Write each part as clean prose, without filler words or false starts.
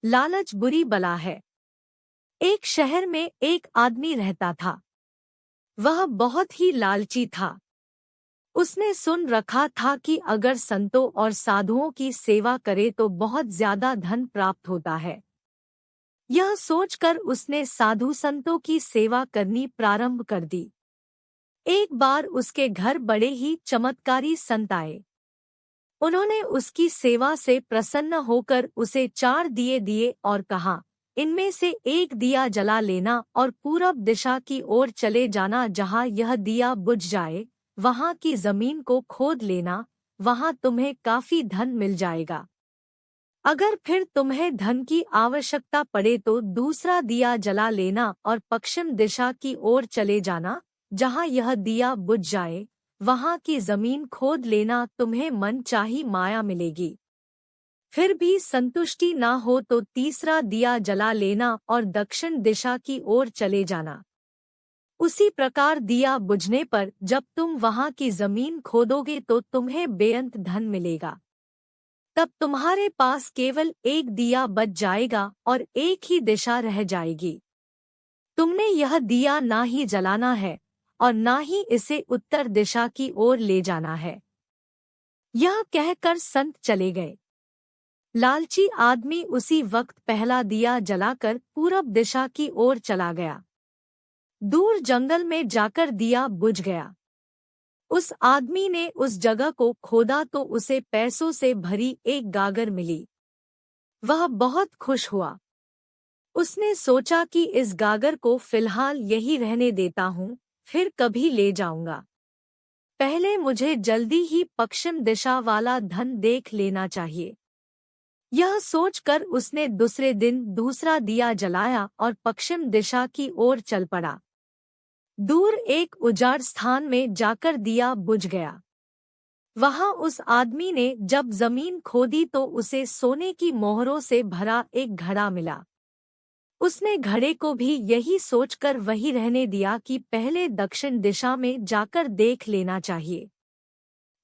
लालच बुरी बला है। एक शहर में एक आदमी रहता था। वह बहुत ही लालची था। उसने सुन रखा था कि अगर संतों और साधुओं की सेवा करे तो बहुत ज्यादा धन प्राप्त होता है। यह सोचकर उसने साधु संतों की सेवा करनी प्रारंभ कर दी। एक बार उसके घर बड़े ही चमत्कारी संत आए। उन्होंने उसकी सेवा से प्रसन्न होकर उसे 4 दिए दिए और कहा, इनमें से एक दिया जला लेना और पूरब दिशा की ओर चले जाना। जहाँ यह दिया बुझ जाए वहाँ की जमीन को खोद लेना, वहाँ तुम्हें काफी धन मिल जाएगा। अगर फिर तुम्हें धन की आवश्यकता पड़े तो दूसरा दिया जला लेना और पश्चिम दिशा की ओर चले जाना। जहाँ यह दिया बुझ जाए वहाँ की जमीन खोद लेना, तुम्हें मन चाही माया मिलेगी। फिर भी संतुष्टि न हो तो तीसरा दिया जला लेना और दक्षिण दिशा की ओर चले जाना। उसी प्रकार दिया बुझने पर जब तुम वहाँ की जमीन खोदोगे तो तुम्हें बेअंत धन मिलेगा। तब तुम्हारे पास केवल एक दिया बच जाएगा और एक ही दिशा रह जाएगी। तुमने यह दिया ना ही जलाना है और ना ही इसे उत्तर दिशा की ओर ले जाना है। यह कहकर संत चले गए। लालची आदमी उसी वक्त पहला दिया जलाकर पूरब दिशा की ओर चला गया। दूर जंगल में जाकर दिया बुझ गया। उस आदमी ने उस जगह को खोदा तो उसे पैसों से भरी एक गागर मिली। वह बहुत खुश हुआ। उसने सोचा कि इस गागर को फिलहाल यही रहने देता हूँ, फिर कभी ले जाऊंगा। पहले मुझे जल्दी ही पश्चिम दिशा वाला धन देख लेना चाहिए। यह सोचकर उसने दूसरे दिन दूसरा दिया जलाया और पश्चिम दिशा की ओर चल पड़ा। दूर एक उजाड़ स्थान में जाकर दिया बुझ गया। वहां उस आदमी ने जब जमीन खोदी तो उसे सोने की मोहरों से भरा एक घड़ा मिला। उसने घड़े को भी यही सोचकर वही रहने दिया कि पहले दक्षिण दिशा में जाकर देख लेना चाहिए।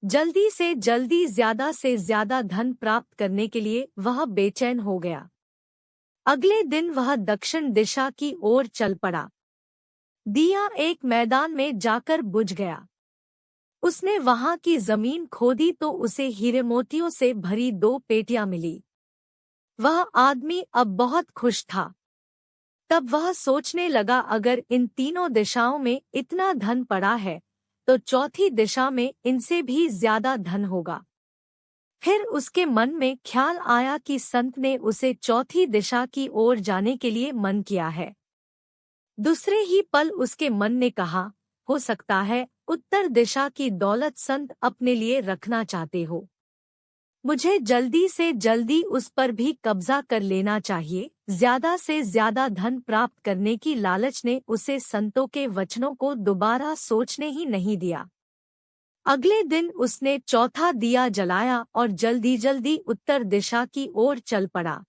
जल्दी से जल्दी ज्यादा से ज्यादा धन प्राप्त करने के लिए वह बेचैन हो गया। अगले दिन वह दक्षिण दिशा की ओर चल पड़ा। दिया एक मैदान में जाकर बुझ गया। उसने वहां की जमीन खोदी तो उसे हीरे मोतियों से भरी 2 पेटियां मिली। वह आदमी अब बहुत खुश था। तब वह सोचने लगा, अगर इन तीनों दिशाओं में इतना धन पड़ा है तो चौथी दिशा में इनसे भी ज्यादा धन होगा। फिर उसके मन में ख्याल आया कि संत ने उसे चौथी दिशा की ओर जाने के लिए मन किया है। दूसरे ही पल उसके मन ने कहा, हो सकता है उत्तर दिशा की दौलत संत अपने लिए रखना चाहते हो। मुझे जल्दी से जल्दी उस पर भी कब्जा कर लेना चाहिए। ज्यादा से ज्यादा धन प्राप्त करने की लालच ने उसे संतों के वचनों को दोबारा सोचने ही नहीं दिया। अगले दिन उसने चौथा दिया जलाया और जल्दी जल्दी उत्तर दिशा की ओर चल पड़ा।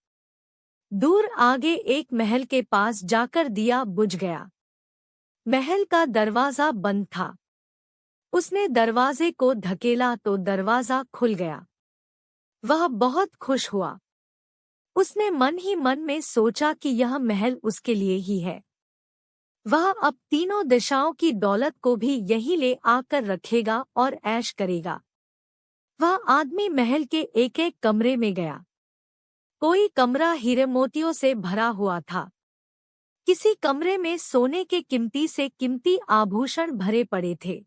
दूर आगे एक महल के पास जाकर दिया बुझ गया। महल का दरवाजा बंद था। उसने दरवाजे को धकेला तो दरवाजा खुल गया। वह बहुत खुश हुआ। उसने मन ही मन में सोचा कि यह महल उसके लिए ही है। वह अब तीनों दिशाओं की दौलत को भी यहीं ले आकर रखेगा और ऐश करेगा। वह आदमी महल के एक एक कमरे में गया। कोई कमरा हीरे मोतियों से भरा हुआ था। किसी कमरे में सोने के कीमती से कीमती आभूषण भरे पड़े थे।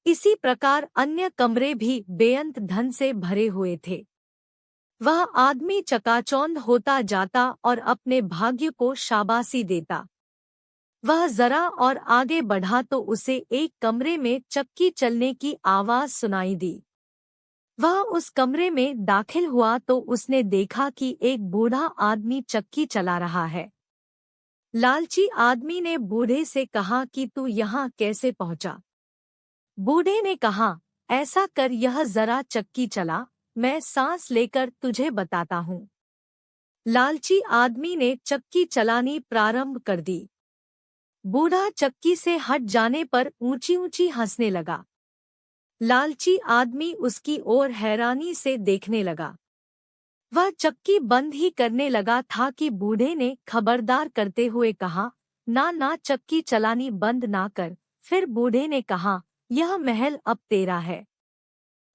इसी प्रकार अन्य कमरे भी बेअंत धन से भरे हुए थे। वह आदमी चकाचौंध होता जाता और अपने भाग्य को शाबाशी देता। वह जरा और आगे बढ़ा तो उसे एक कमरे में चक्की चलने की आवाज सुनाई दी। वह उस कमरे में दाखिल हुआ तो उसने देखा कि एक बूढ़ा आदमी चक्की चला रहा है। लालची आदमी ने बूढ़े से कहा कि तू यहाँ कैसे पहुँचा? बूढ़े ने कहा, ऐसा कर यह जरा चक्की चला, मैं सांस लेकर तुझे बताता हूँ। लालची आदमी ने चक्की चलानी प्रारंभ कर दी। बूढ़ा चक्की से हट जाने पर ऊंची ऊंची हंसने लगा। लालची आदमी उसकी ओर हैरानी से देखने लगा। वह चक्की बंद ही करने लगा था कि बूढ़े ने खबरदार करते हुए कहा, ना ना, चक्की चलानी बंद ना कर। फिर बूढ़े ने कहा, यह महल अब तेरा है,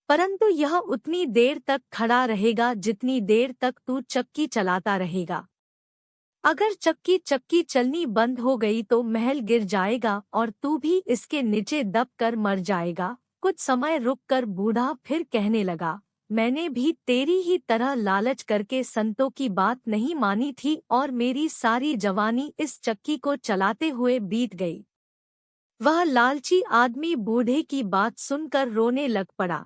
परंतु यह उतनी देर तक खड़ा रहेगा जितनी देर तक तू चक्की चलाता रहेगा। अगर चक्की चक्की चलनी बंद हो गई तो महल गिर जाएगा और तू भी इसके नीचे दब कर मर जाएगा। कुछ समय रुककर बूढ़ा फिर कहने लगा, मैंने भी तेरी ही तरह लालच करके संतों की बात नहीं मानी थी और मेरी सारी जवानी इस चक्की को चलाते हुए बीत गई। वह लालची आदमी बूढ़े की बात सुनकर रोने लग पड़ा।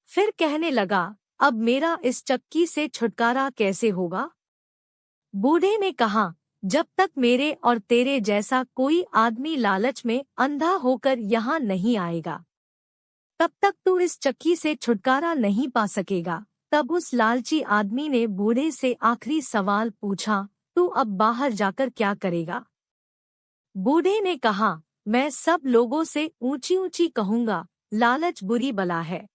फिर कहने लगा, अब मेरा इस चक्की से छुटकारा कैसे होगा? बूढ़े ने कहा, जब तक मेरे और तेरे जैसा कोई आदमी लालच में अंधा होकर यहाँ नहीं आएगा, तब तक तू इस चक्की से छुटकारा नहीं पा सकेगा। तब उस लालची आदमी ने बूढ़े से आखिरी सवाल पूछा, तू अब बाहर जाकर क्या करेगा? बूढ़े ने कहा, मैं सब लोगों से ऊंची ऊंची कहूंगा, लालच बुरी बला है।